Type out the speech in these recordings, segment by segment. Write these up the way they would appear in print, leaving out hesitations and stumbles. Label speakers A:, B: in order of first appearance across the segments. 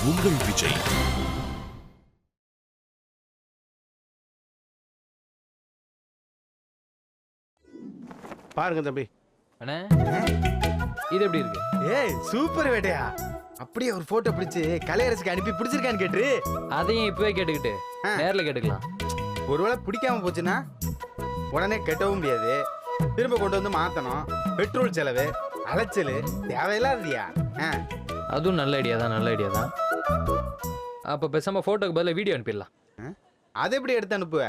A: உங்கள் விஜய்.
B: பாருங்க தம்பி.
C: அண்ணே இது எப்படி இருக்கு?
D: ஏய் சூப்பர் வேட்டையா. அப்படியே ஒரு போட்டோ பிடிச்சு கலையரசுக்கு அனுப்பி பிடிச்சிருக்கான்னு கேட்டு
C: அதையும் இப்பவே கேட்டுக்கிட்டு நேர்ல கேட்டுக்கலாம்.
D: ஒருவேளை பிடிக்காம போச்சுன்னா உடனே கெட்டவும் முடியாது, திரும்ப கொண்டு வந்து மாத்தணும், பெட்ரோல் செலவு, அலைச்சல் தேவையில்லாததியா.
C: அதுவும் நல்ல ஐடியா தான், நல்ல ஐடியா தான். அப்ப பேசாம போட்டோக்கு பதிலா வீடியோ அனுப்பிடலாம்.
D: அதை எப்படி எடுத்து அனுப்புவ?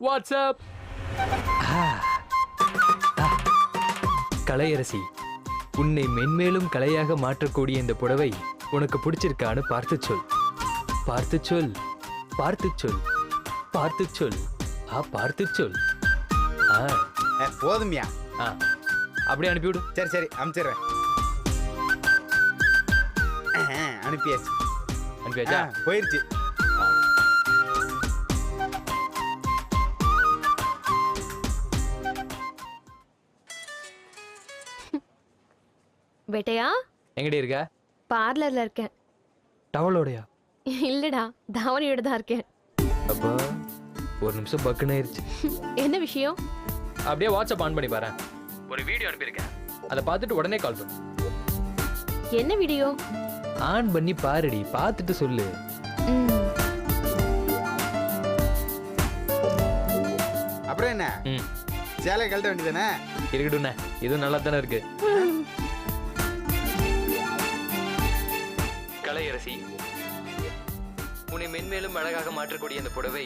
C: வாட்ஸ்அப். கலையரசி, உன்னை மென்மேலும் கலையாக மாற்றக்கூடிய இந்த புடவை உனக்கு பிடிச்சிருக்கான்னு பார்த்து சொல். பார்த்து சொல், பார்த்து சொல், பார்த்து சொல், பார்த்து சொல்.
D: போதுமியா?
C: அப்படியே அனுப்பிவிடு.
D: சரி சரி அனுப்பிச்சிடுறேன். அனுப்பியாச்சு.
C: அனுப்பியாச்சா?
D: போயிருச்சு.
E: வேட்டையா,
C: எங்கடி இருக்க?
E: பார்லர்ல இருக்கேன்.
C: டவலோடையா?
E: இல்லடா, தாவணியோட தான் இருக்கேன்.
C: அப்பா ஒரு நிமிஷம் பக்குன்னு ஆயிருச்சு.
E: என்ன விஷயம்?
C: அப்படியே வாட்ஸ்அப் ஆன் பண்ணி பாரு. ஒரு வீடியோ அனுப்பியிருக்கேன், அதை பார்த்துட்டு உடனே கால் பண்ணு.
E: என்ன வீடியோ?
C: ஆன் பண்ணி பாருடி, பார்த்துட்டு சொல்லு.
D: அப்புறம் என்ன, சேலை கழட்ட வேண்டியதானே?
C: இருக்கட்டும்ண்ணே, இதுவும் நல்லா தானே இருக்கு. கலையரசி, உன்னை மென்மேலும் அழகாக மாற்றக்கூடிய இந்த புடவை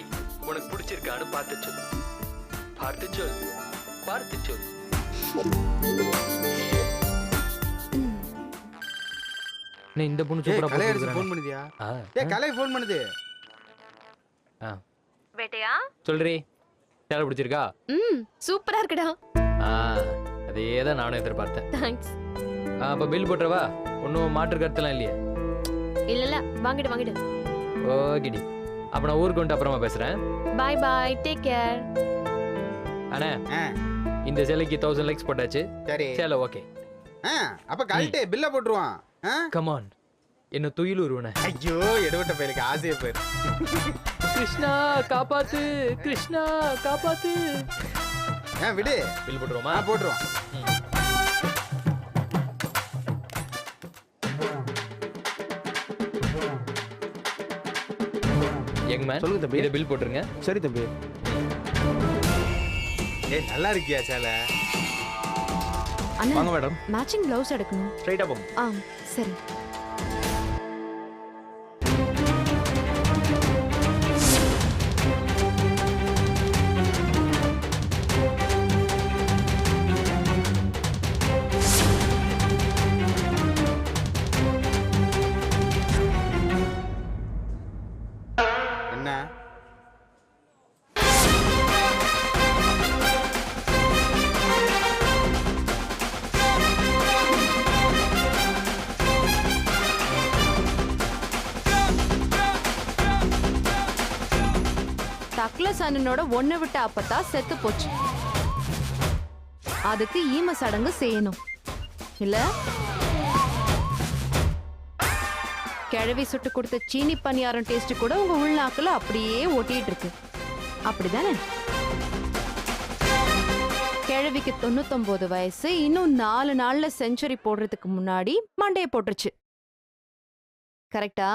C: உனக்கு பிடிச்சிருக்கான்னு பார்த்து சொல். பார்த்து சொல், பார்த்து சொல். இந்த பொண்ணு சூப்பரா
D: கலையரசி ஃபோன் பண்ணுதியா? கலை ஃபோன் பண்ணுது.
E: வேட்டையா
C: சொல்றி, சேலை பிடிச்சிருக்கா?
E: சூப்பரா இருக்குடா.
C: அதே தான் நானும் எதிர்பார்த்தேன்.
E: தேங்க்ஸ்.
C: அப்ப பில் போட்டுறவா? ஒன்னும் மாற்று கருத்துலாம் இல்லையா?
E: இல்ல வாங்கிடு வாங்கிடு.
C: ஓகேடி, அப்ப நான் ஊருக்கு வந்து அப்புறமா பேசுறேன்.
E: Bye bye, take care.
C: அண்ணே, இந்த சேலைக்கு 1000 லைக்ஸ் போட்டாச்சு.
D: சரி
C: சேலை ஓகே.
D: அப்ப கழட்டு, பில்ல போட்டுருவான்.
C: கம் ஆன், என்ன துயில் உருவனே.
D: ஐயோ, எடுவட்ட பையலுக்கு ஆசையே போயிரு.
C: கிருஷ்ணா காப்பாத்து, கிருஷ்ணா காப்பாத்து.
D: விடு,
C: பில் போட்டுருவோமா?
D: போட்டுருவோம்.
C: யங் மேன்,
B: சொல்லுங்க தம்பி.
C: இத பில் போட்டுருங்க.
B: சரி தம்பி.
D: நல்லா இருக்கியா சேலை?
E: அண்ணா,
B: மேடம்.
E: மேட்சிங் ப்ளவுஸ் எடுக்கணும்.
B: ஸ்ட்ரைட்டா போங்க.
E: சரி.
D: என்ன
F: டக்ளஸ் அண்ணனோட ஒண்ணு விட்ட அப்பத்தா செத்து போச்சு. அதுக்கு ஈம சடங்கு செய்யணும் இல்ல? கிழவி சுட்டு கொடுத்த சீனி பணியாரம் டேஸ்ட் கூட உங்க உள்நாக்குல அப்படியே ஒட்டிட்டு இருக்கு, அப்படிதானே? கிழவிக்கு 99 வயசு, இன்னும் 4 நாள்ல செஞ்சுரி போடுறதுக்கு முன்னாடி மண்டைய போட்டுருச்சு. கரெக்டா?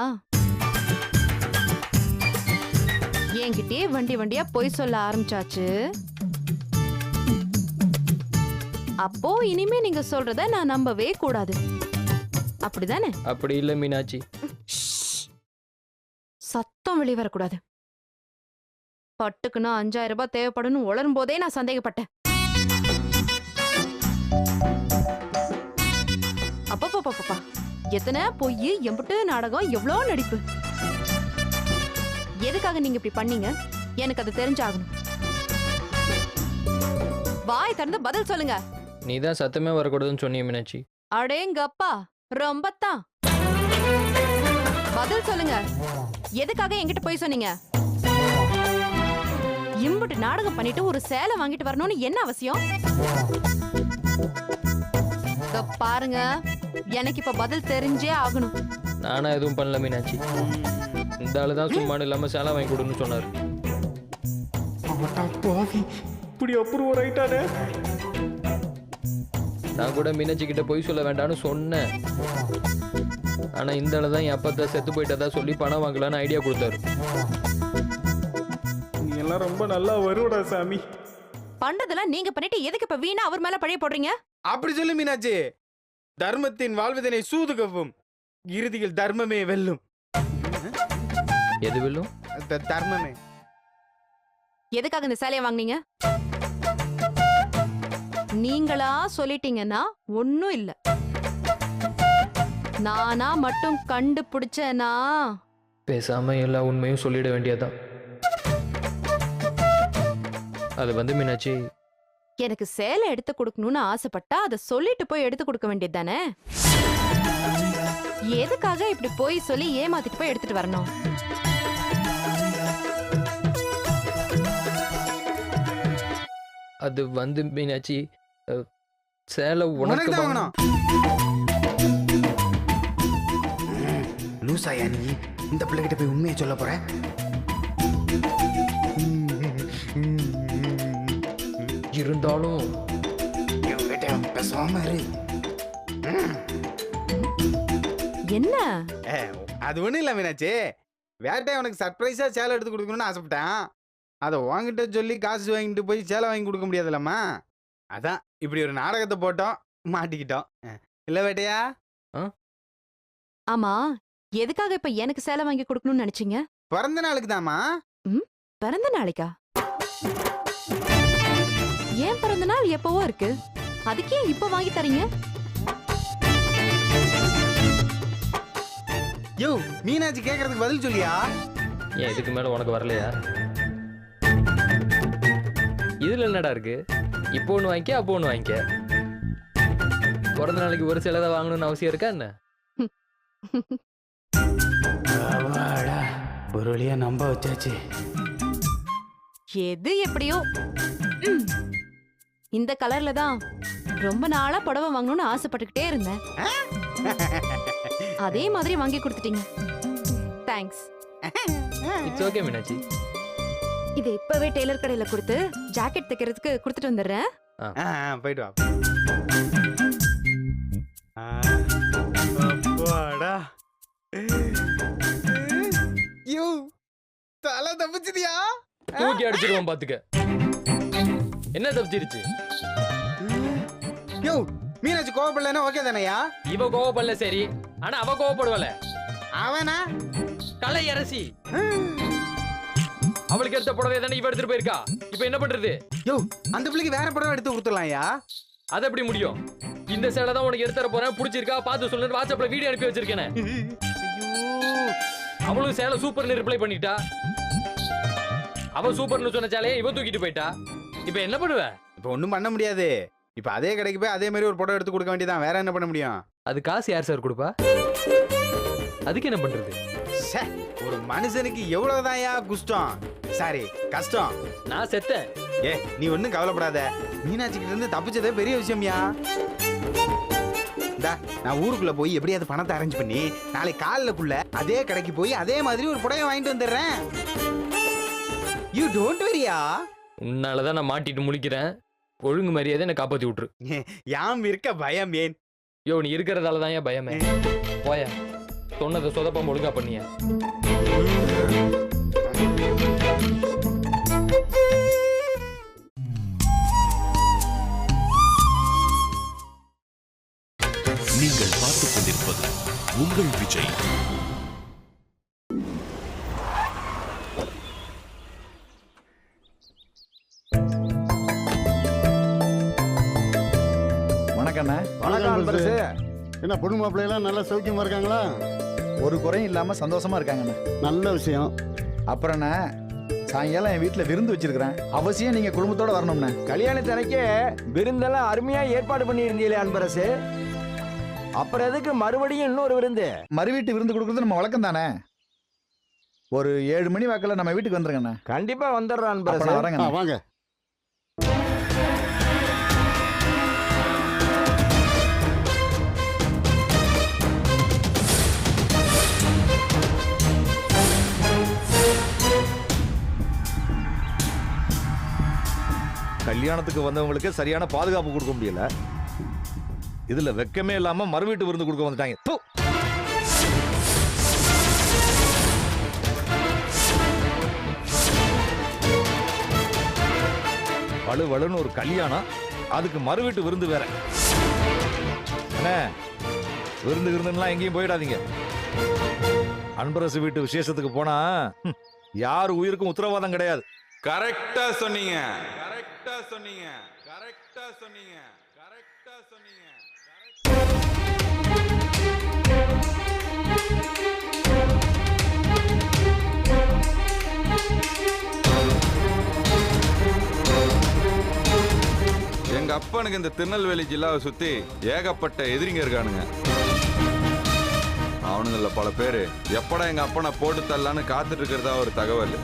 F: என்கிட்டயே வண்டி வண்டியா பொய் சொல்ல ஆரம்பிச்சாச்சு. அப்போ இனிமே நீங்க சொல்றத நான் நம்பவே கூடாது, அப்படிதானே?
C: அப்படி இல்ல மீனாட்சி.
F: சத்தம் வெளியே வரக்கூடாது. பட்டுக்குன்னா 5000 ரூபாய் தேவைப்படும் உளரும் போதே நான் சந்தேகப்பட்டேன். அப்பப்பா, எத்தனை பொய், எம்புட்டு நாடகம், எவ்வளோ நடிப்பு. எதுக்காக நீங்க இப்படி பண்ணீங்க? எனக்கு அது தெரிஞ்சாகணும். வாய் திறந்து பதில் சொல்லுங்க.
C: நீதான் சத்தமே வரக்கூடாதுன்னு சொன்னிய மீனாட்சி.
F: அடேங்கப்பா, ரொம்பத்தான். பதில் சொல்லுங்க, எதுக்காக என்கிட்ட போய் சொன்னீங்க? இம்புட்டு நாடகம் பண்ணிட்டு ஒரு சேலை வாங்கிட்டு வரணும்னு என்ன அவசியம்? பாருங்க, எனக்கு இப்ப பதில் தெரிஞ்சே ஆகணும்.
C: நானா எதுவும் பண்ணல மீனாட்சி. இந்த ஆளு தான் சும்மானு இல்லாம சேலை வாங்கி கொடுன்னு சொன்னாரு.
D: இப்படி அப்ரூவ் ஆயிட்டானே.
C: நான் கூட மீனாட்சி கிட்ட போய் சொல்ல வேண்டாம்னு சொன்னேன். ஆனா இந்த ஆளு தான் என் அப்பா செத்து போயிட்டதா சொல்லி பணம் வாங்கலான்னு ஐடியா கொடுத்தாரு.
D: நீ எல்லாம் ரொம்ப நல்லா வருவடா சாமி.
F: பண்றதெல்லாம் நீங்க பண்ணிட்டு எதுக்கு இப்ப வீணா அவர் மேல பழைய போடுறீங்க?
D: அப்படி சொல்லு மீனாட்சி. தர்மத்தின் வாழ்வதனை சூதுகவும் இறுதியில் தர்மமே வெல்லும்.
C: எது வெல்லும்?
D: தர்மமே.
F: எதுக்காக இந்த சேலைய வாங்குனீங்க? நீங்களா சொல்லிட்டீங்கன்னா ஒண்ணும் இல்ல. நானா மட்டும் கண்டுபிடிச்சேனா
C: பேசாம எல்லா உண்மையும் சொல்லிட வேண்டியதான். அது மீனாட்சி,
F: எனக்கு சேலை எடுத்து கொடுக்கணும்னு ஆசைப்பட்டா அதை சொல்லிட்டு போய் எடுத்து கொடுக்க வேண்டியது தானே. எதுக்காக இப்படி போய் சொல்லி ஏமாத்திட்டு போய் எடுத்துட்டு வரணும்?
C: அது மீனாட்சி, சேலை
D: உனக்கு தான்
C: உனக்கு
D: வாங்கணும். லூசாயா நீ? இந்த பிள்ளைகிட்ட போய் உண்மையை சொல்ல போற?
C: இருந்தாலும்
D: பேசாம இரு.
F: என்ன
D: அது ஒண்ணும் இல்ல மீனாட்சி. வேட்டை உனக்கு சர்ப்ரைஸா சேலை எடுத்து கொடுக்கணும்னு ஆசைப்பட்டேன். அதை வாங்கிட்ட சொல்லி காசு வாங்கிட்டு போய் சேலை வாங்கி கொடுக்க முடியாதுல்லம்மா. அதான் இப்படி ஒரு நாடகத்தை போட்டோம், மாட்டிக்கிட்டோம். இல்ல வேட்டையா?
F: ஆமா, எதுக்காக இப்ப எனக்கு சேலை வாங்கி கொடுக்கணும்னு நினைச்சீங்க?
D: பிறந்த நாளுக்கு தாமா.
F: பிறந்த நாளைக்கா? ஏன் பிறந்த நாள் எப்பவோ இருக்கு, அதுக்கே இப்ப வாங்கி தரீங்க?
D: யோ, மீனாட்சி கேக்குறதுக்கு பதில் சொல்லியா?
C: ஏன் இதுக்கு மேல உனக்கு வரலையா? இதுல என்னடா இருக்கு? இப்போ ஒண்ணு வாங்கிக்க, அப்போ ஒண்ணு வாங்கிக்க. பிறந்த நாளைக்கு ஒரு சிலதை வாங்கணும்னு அவசியம் இருக்கா என்ன?
D: ஒரு வழியா நம்ப வச்சாச்சு.
F: எது எப்படியோ, இந்த கலர்ல தான் ரொம்ப நாளா புடவை வாங்கணும்னு ஆசைப்பட்டுக்கிட்டே இருந்தேன். அதே மாதிரி வாங்கி கொடுத்துட்டீங்க. தேங்க்ஸ்.
C: It's okay Meenakshi.
F: இது இப்பவே டெய்லர் கடையில கொடுத்து ஜாக்கெட் தைக்கிறதுக்கு கொடுத்துட்டு வந்துடுறேன்.
D: போயிட்டு வா. அப்பாடா. யோ, தலை தப்பிச்சிட்டியா?
C: தூக்கி அடிச்சிருவோம் பாத்துக்க. என்ன தப்பிச்சிருச்சு?
D: யோ, மீனாட்சி கோவப்படலன்னா ஓகே தானையா?
C: இவ கோவப்படல சரி, ஆனா அவ கோவப்படுவல.
D: அவனா
C: கலை அரசி. அவளுக்கு எடுத்த புடவை தானே இவ எடுத்துட்டு போயிருக்கா. இப்ப என்ன பண்றது?
D: யோ, அந்த பிள்ளைக்கு வேற புடவை எடுத்து கொடுத்துடலாம்யா.
C: அது எப்படி முடியும்? இந்த சேலை தான் உனக்கு எடுத்துற போறேன், பிடிச்சிருக்கா பார்த்து சொல்லுன்னு வாட்ஸ்அப்ல வீடியோ அனுப்பி வச்சிருக்கேன். அவளும் சேலை சூப்பர்னு ரிப்ளை பண்ணிட்டா. அவ சூப்பர்னு சொன்ன சேலையை இவ தூக்கிட்டு போயிட்டா. இப்ப என்ன பண்ணுவ?
D: இப்ப ஒண்ணும் பண்ண முடியாது. இப்ப அதே கடைக்கு போய் அதே மாதிரி ஒரு புடவை எடுத்து கொடுக்க வேண்டியதான். வேற என்ன பண்ண முடியும்?
C: அது காசு யார் சார் கொடுப்பா? அதுக்கு என்ன பண்றது?
D: ஒரு மனுஷனுக்கு எவ்வளவுதான்யா குஷ்டம், சாரி கஷ்டம்.
C: நான் செத்தேன்.
D: நீ ஒண்ணும் கவலைப்படாத. மீனாட்சி கிட்ட இருந்து தப்பிச்சதே பெரிய விஷயம்யா. நான் ஊருக்குள்ள போய் எப்படியாவது பணத்தை அரேஞ்ச் பண்ணி நாளைக்கு காலைக்குள்ள அதே கடைக்கு போய் அதே மாதிரி ஒரு புடவை வாங்கிட்டு வந்துடுறேன். யூ டோன்ட் வரியா.
C: உன்னாலதான் நான் மாட்டிட்டு முழிக்கிறேன். ஒழுங்கு மரியாதை என்ன காப்பாத்தி விட்டுரு.
D: யாம் இருக்க பயம் ஏன்?
C: யோ, நீ இருக்கிறதால தான் ஏன் பயமே. போய சொன்னதை சொதப்பாம ஒழுங்கா பண்ணிய.
A: நீங்கள் பார்த்துக் கொண்டிருப்பது உங்கள் விஜய்.
G: என்ன பொண்ணு மாப்பிள்ளையெல்லாம் நல்லா சௌக்கியமா இருக்காங்களா?
H: ஒரு குறையும் இல்லாம சந்தோஷமா இருக்காங்கண்ணே.
G: நல்ல விஷயம்.
H: அப்புறம் சாயங்காலம் என் வீட்டுல விருந்து வச்சிருக்கிறேன். அவசியம் நீங்க குடும்பத்தோட வரணும்ண்ணே.
I: கல்யாணத்தனைக்கே விருந்தெல்லாம் அருமையா ஏற்பாடு பண்ணி இருந்தீங்களே அன்பரசு. அப்புறம் எதுக்கு மறுபடியும் இன்னொரு விருந்து?
H: மறுவீட்டு விருந்து கொடுக்கறது நம்ம வழக்கம் தானே. ஒரு 7 மணி வாக்கில் நம்ம வீட்டுக்கு வந்துருங்கண்ணே.
I: கண்டிப்பா வந்துடுறோம் அன்பரசு.
H: வரேங்க.
G: வாங்க.
H: கல்யாணத்துக்கு வந்தவங்களுக்கு சரியான பாதுகாப்பு கொடுக்க முடியல. இதுல வெக்கமே இல்லாம மறுவீட்டு விருந்து கொடுக்க வந்துட்டாங்க. தூ. வலுவலுன்னு ஒரு கல்யாணம், அதுக்கு மறுவீட்டு விருந்து வேற. என்ன விருந்துலாம் எங்கேயும் போயிடாதீங்க. அன்பரசு வீட்டு விசேஷத்துக்கு போனா யார் உயிருக்கும் உத்தரவாதம் கிடையாது.
J: கரெக்டா சொன்னீங்க, கரெக்டா சொன்னீங்க, கரெக்டா சொன்னீங்க, கரெக்டா சொன்னீங்க. எங்க அப்பனுக்கு இந்த திருநெல்வேலி ஜில்லாவை சுத்தி ஏகப்பட்ட எதிரிங்க இருக்கானுங்க. அவனுங்கள பல பேரு எப்படா எங்க அப்பனை போட்டு தரலான்னு காத்துட்டு இருக்கிறதா ஒரு தகவல்.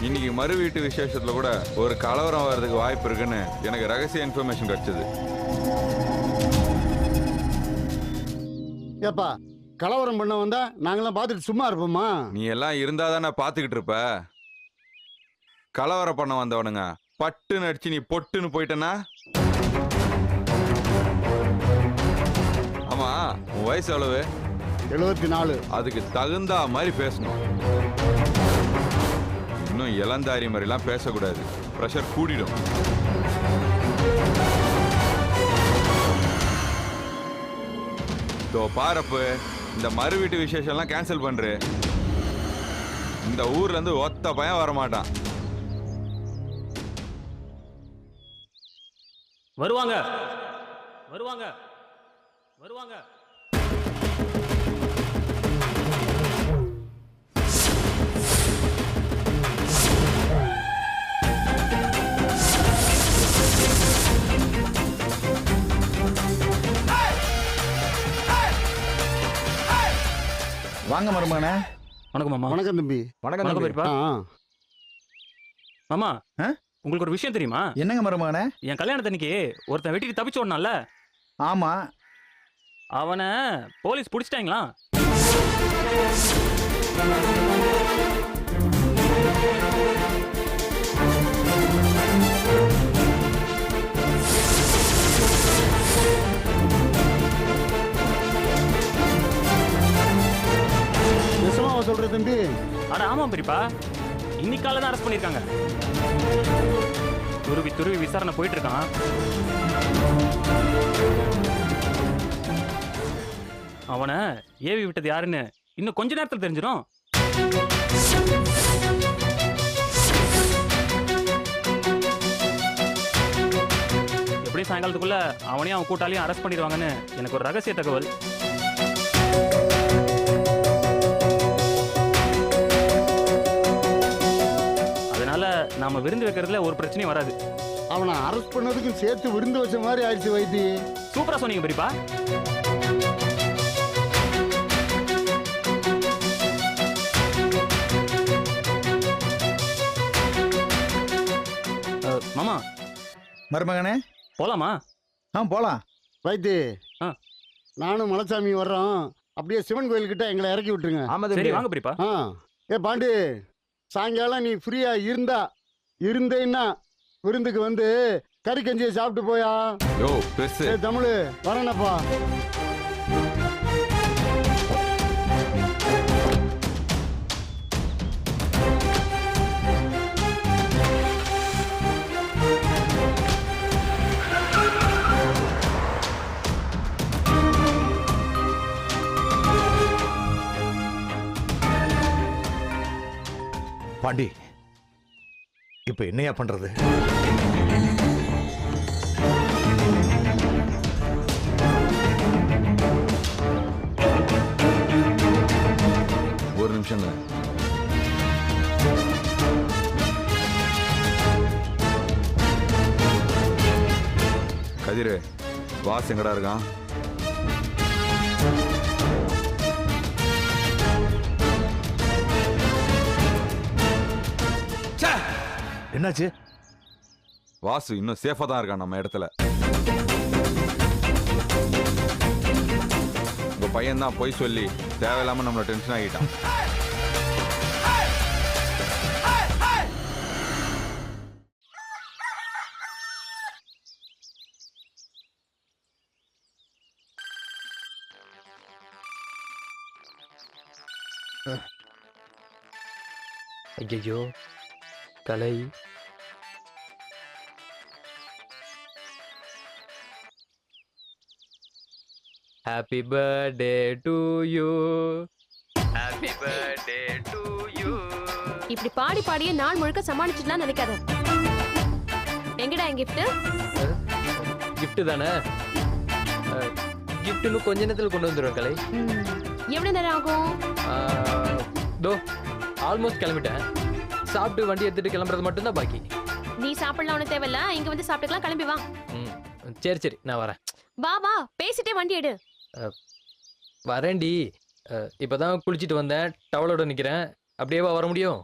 J: இன்னைக்கு மறு வீட்டு விசேஷத்துல கூட ஒரு கலவரம் வர்றதுக்கு வாய்ப்பு இருக்குன்னு எனக்கு ரகசிய இன்ஃபர்மேஷன் கிடைச்சது.
G: ஏப்பா கலவரம் பண்ண வந்தா நாங்களாம் பார்த்துட்டு சும்மா இருப்போமா?
J: நீ எல்லாம் இருந்தா தானே பாத்துக்கிட்டு இருப்ப. கலவரம் பண்ண வந்தவனுங்க பட்டுன்னு அடிச்சு நீ பொட்டுன்னு போயிட்டனா? ஆமா, உன் வயசு எவ்வளவு?
G: 74.
J: அதுக்கு தகுந்தா மாதிரி பேசணும். இன்னும் இளந்தாரி மாதிரிலாம் பேசக்கூடாது, ப்ரெஷர் கூடிடும். பாரப்பு, இந்த மறு வீட்டு விசேஷம்லாம் கேன்சல் பண்று. இந்த ஊர்ல இருந்து ஒத்த பயம் வரமாட்டான்.
K: வருவாங்க வருவாங்க வருவாங்க.
H: வாங்க மருமகனே.
K: வணக்கம் மாமா.
G: வணக்கம் தம்பி.
H: வணக்கம்
K: வணக்கம்
H: தம்பி.
K: பெரியப்பா. மாமா, உங்களுக்கு ஒரு விஷயம் தெரியுமா?
H: என்னங்க மருமகனே?
K: என் கல்யாணத்தன்னைக்கு ஒருத்தன் வெட்டிட்டு தப்பிச்சு ஓடனால,
H: ஆமா,
K: அவனை போலீஸ் பிடிச்சிட்டாங்களா?
G: நிஜமாவா சொல்ற தம்பி?
K: அட ஆமா பெரியப்பா, இன்னைக்கு காலைல தான் அரெஸ்ட் பண்ணிருக்காங்க. துருவி விசாரணை போயிட்டு இருக்கான். அவனை ஏவி விட்டது யாருன்னு இன்னும் கொஞ்ச நேரத்தில் தெரிஞ்சிடும். எப்படி சாயங்காலத்துக்குள்ள அவனையும் அவன் கூட்டாளியும் அரெஸ்ட் பண்ணிடுவாங்கன்னு எனக்கு ஒரு ரகசிய தகவல். அதனால நாம விருந்து வைக்கிறதுல ஒரு பிரச்சனையும் வராது.
G: அவனை அரெஸ்ட் பண்ணதுக்கு சேர்த்து விருந்து வச்ச மாதிரி ஆயிடுச்சு வைத்தி.
K: சூப்பரா சொன்னீங்க பெரியப்பா. மாமா
H: மருமகனே
K: போலாமா?
H: போலாம்.
G: வைத்தி,
K: ஆ.
G: நானும் மலைச்சாமி வர்றோம். அப்படியே சிவன் கோயில்கிட்ட எங்களை இறக்கி விட்டுருங்க.
H: ஆமா
K: சரி
H: தம்பி.
K: வாங்க பெரியப்பா.
G: ஏ பாண்டி, சாயங்காலம் நீ ஃப்ரீயா இருந்தேன்னா விருந்துக்கு வந்து கறி கஞ்சியை சாப்பிட்டு போயா.
J: யோ பெருசு.
G: ஏ தமிழ், வரேனப்பா.
H: பாண்டி, இப்ப என்னையா பண்றது?
J: ஒரு நிமிஷம் தான். கதிரு, வாஸ் எங்கடா இருக்கான்?
H: என்னாச்சு?
J: வாசு இன்னும் சேஃபா தான் இருக்கான் நம்ம இடத்துல. உங்க பையன் தான் பொய் சொல்லி தேவையில்லாம நம்மள டென்ஷன் ஆகிட்டான்.
C: ஐயோ Kalai. Happy birthday to you. Happy birthday to you.
E: இப்படி பாடி பாடியே நாள் முழுக்க சமாளிச்சுடலாம் நினைக்காத. எங்கடா என் கிஃப்ட்?
C: gift தானே? gift இன்னும் கொஞ்ச நேரத்தில் கொண்டு வந்துடுவேன் கலை.
E: எவ்வளவு நேரம் ஆகும்?
C: தோ ஆல்மோஸ்ட் கிளம்பிட்டேன். சாப்பிட்டு வண்டி எடுத்துட்டு கிளம்புறது மட்டும்தான் பாக்கி.
E: நீ சாப்பிடலாம் ஒண்ணு தேவையில்ல, இங்க வந்து சாப்பிட்டுக்கலாம். கிளம்பி வா.
C: சரி சரி நான் வரேன்.
E: வா வா, பேசிட்டே வண்டி எடு.
C: வரேன்டி. இப்பதான் குளிச்சுட்டு வந்தேன், டவலோட நிக்கிறேன். அப்படியேவா வர முடியும்?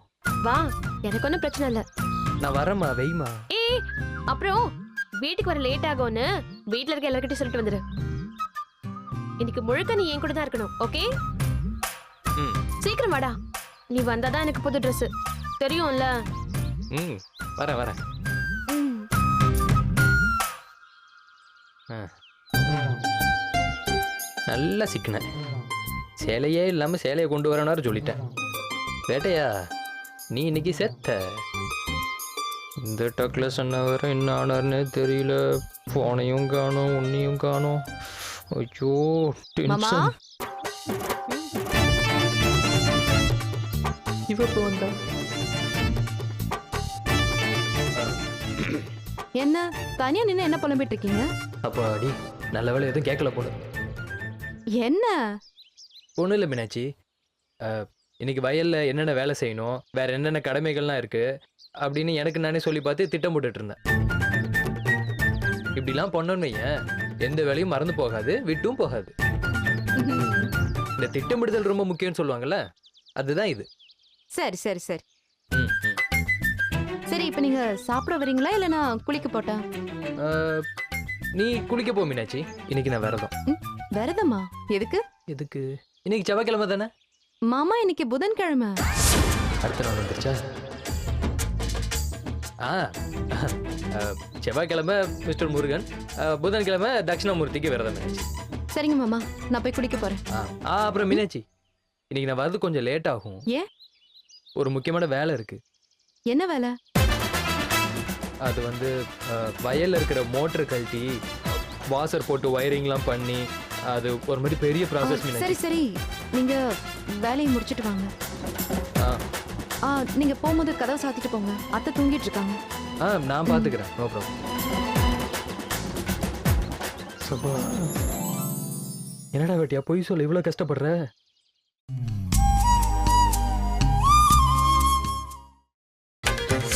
E: வா, எனக்கு ஒன்றும் பிரச்சனை இல்லை.
C: நான் வரேம்மா, வெய்மா.
E: ஏய், அப்புறம் வீட்டுக்கு வர லேட் ஆகும்னு வீட்ல இருக்க எல்லார்கிட்டயும் சொல்லிட்டு வந்துரு. இன்னைக்கு முழுக்க நீ என் கூட தான் இருக்கணும், ஓகே? சீக்கிரம் வாடா. நீ வந்தாதான் எனக்கு புது ட்ரெஸ் தெரியும்ல.
C: வரேன் வரேன். நல்லா சிக்கினேன். சேலையே இல்லாம சேலையை கொண்டு வரனாரு சொல்லிட்டேன். வேட்டையா, நீ இன்னைக்கு செத்த. இந்த டக்ல சொன்ன வர என்ன ஆனார்னே தெரியல. போனையும் காணோம், உன்னையும் காணோம். ஐயோ டென்ஷன். இவ இப்போ வந்தா
F: என்ன தனியா நின்று என்ன புலம்பிட்டு இருக்கீங்க?
C: அப்போ அடி நல்ல வேலை எதுவும் கேட்கல போல.
F: என்ன?
C: ஒன்றும் இல்லை மீனாட்சி. இன்னைக்கு வயலில் என்னென்ன வேலை செய்யணும், வேற என்னென்ன கடமைகள்லாம் இருக்கு அப்படின்னு எனக்கு நானே சொல்லி பார்த்து திட்டம் போட்டுட்டு இருந்தேன். இப்படிலாம் பண்ணோன்னு வையேன், எந்த வேலையும் மறந்து போகாது, விட்டும் போகாது. இந்த திட்டமிடுதல் ரொம்ப முக்கியம்னு சொல்லுவாங்கல்ல, அதுதான் இது.
F: சரி சரி சரி சரி. இப்போ நீங்க சாப்பிட வரீங்களா இல்ல நான் குளிக்க போட்டா?
C: நீ குளிக்க போ மீனாட்சி. இன்னைக்கு நான் விரதம்.
F: விரதமா? எதுக்கு?
C: எதுக்கு? இன்னைக்கு செவ்வாய்க்கிழமை தானே?
F: மாமா இன்னைக்கு புதன்கிழமை.
C: அடுத்த நாள் வந்துருச்சா? செவ்வாய்க்கிழமை மிஸ்டர் முருகன், புதன்கிழமை தட்சிணாமூர்த்திக்கு விரதம் மீனாட்சி.
F: சரிங்க மாமா, நான் போய் குளிக்க போறேன்.
C: அப்புறம் மீனாட்சி, இன்னைக்கு நான் வரது கொஞ்சம் லேட் ஆகும்.
F: ஏன்?
C: ஒரு முக்கியமான வேலை இருக்கு.
F: என்ன வேலை?
C: அது வந்து வயல்ல இருக்கிற மோட்டர் கழட்டி வாசர் போட்டு வயரிங்லாம் பண்ணி, அது ஒரு மாதிரி பெரிய ப்ராசஸ்.
F: சரி சரி, நீங்க வேலையை முடிச்சிட்டு வாங்க. நீங்க போகும்போது கதவை சாத்திட்டு போங்க, அத்தை தூங்கிட்டு இருக்காங்க.
C: நான் பாத்துக்கிறேன், நோ ப்ராப்ளம். என்னடா வேட்டியா பொய் சொல்ல இவ்வளவு கஷ்டப்படுற?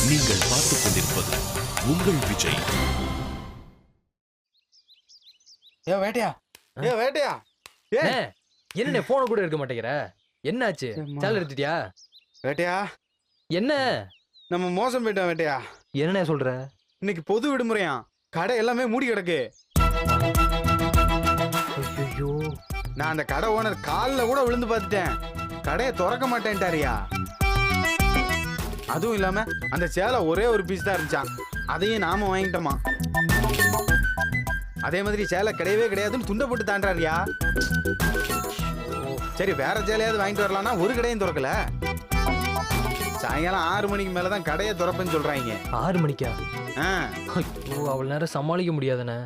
A: நீங்கள் பார்த்துக் கொண்டிருப்பது உங்கள் விஜய்.
D: ஏ வேட்டையா, ஏ வேட்டையா,
C: என்ன போன கூட எடுக்க மாட்டேங்கிற? என்னாச்சு? சேலை எடுத்துட்டியா?
D: வேட்டையா,
C: என்ன
D: நம்ம மோசம் போயிட்டோம் வேட்டையா.
C: என்ன சொல்ற?
D: இன்னைக்கு பொது விடுமுறையா, கடை எல்லாமே மூடி கிடக்கு.
C: ஐயோ,
D: நான் அந்த கடை ஓனர் காலில் கூட விழுந்து பார்த்துட்டேன். கடையை திறக்க மாட்டேன்ட்டாரியா. அதுவும் இல்லாம அந்த சேலை ஒரே ஒரு பீஸ் தான் இருந்துச்சான், அதையும் நாம வாங்கிட்டோமா. அதே மாதிரி சேலை கிடையவே கிடையாதுன்னு துண்டை போட்டு தாண்டாரியா. சரி, வேற சேலையாவது வாங்கிட்டு வரலாம்னா ஒரு கடையும் திறக்கல. சாயங்காலம் 6 மணிக்கு மேலதான் கடையை திறப்பேன்னு சொல்றாங்க.
C: 6 மணிக்கா? ஐயோ, அவ்வளவு நேரம் சமாளிக்க முடியாதுண்ணே.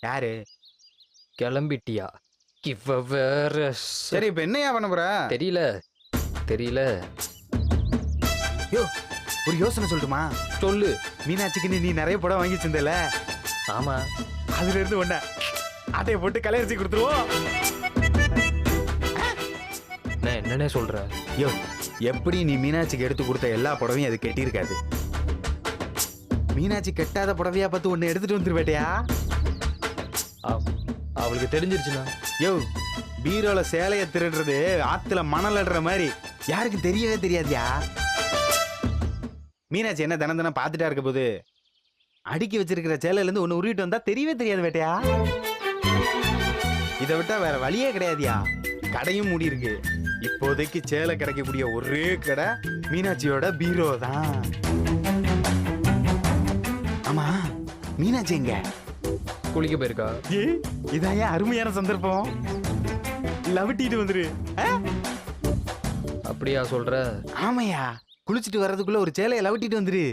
D: யாரு?
C: கிளம்பிட்டியா? இவ வேற.
D: சரி, இப்ப என்னையா பண்ண போற?
C: தெரியல.
D: யோ, ஒரு யோசனை சொல்லட்டுமா?
C: சொல்லு.
D: மீனாட்சிக்கு நீ நிறைய படம் வாங்கி வச்சிருந்தல?
C: ஆமா.
D: அதுல இருந்து ஒண்ண அட்டையை போட்டு கலையரிசி கொடுத்துருவோம்.
C: என்னன்னே சொல்ற?
D: யோ, எப்படி நீ மீனாட்சிக்கு எடுத்து கொடுத்த எல்லா புடவையும் அது கெட்டியிருக்காது. மீனாட்சி கெட்டாத புடவையா பார்த்து ஒண்ணு எடுத்துட்டு வந்துருவேட்டையா.
C: அவளுக்கு தெரிஞ்சிருச்சுன்னா?
D: யோ, பீரோல சேலைய திருடுறது ஆத்துல மணல் அடுற மாதிரி யாருக்கு தெரியவே தெரியாதியா. மீனாட்சி என்ன தினம் தினம் பார்த்துட்டா இருக்க போது அடுக்கி வச்சிருக்கிற சேலையில இருந்து ஒண்ணு உருவிட்டு வந்தா தெரியவே தெரியாது வேட்டையா. இதை விட்டா வேற வழியே கிடையாதியா. கடையும் மூடி இருக்கு. இப்போதைக்கு சேலை கிடைக்கக்கூடிய ஒரே கடை மீனாட்சியோட பீரோ தான். ஆமா, மீனாட்சி எங்க?
C: குளிக்க போயிருக்கா?
D: இதான் ஏன் அருமையான சந்தர்ப்பம். லவட்டிட்டு வந்துரு.
C: அப்படியா சொல்ற?
D: ஆமையா, குளிச்சுட்டு வர்றதுக்குள்ள ஒரு சேலையை லவட்டிட்டு வந்துரு.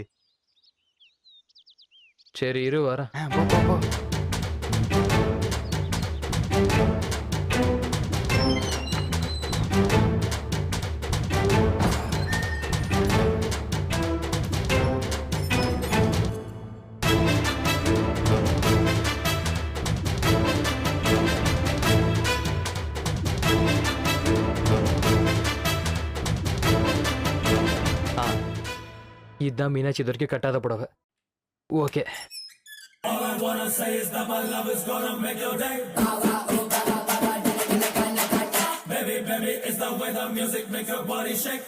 C: சரி இரு வரேன்.
D: போ போ போ.
C: இதுதான் மீனாட்சி இது வரைக்கும் கட்டாத புடவை. Okay.
A: Baby, it's the way the music make your body shake.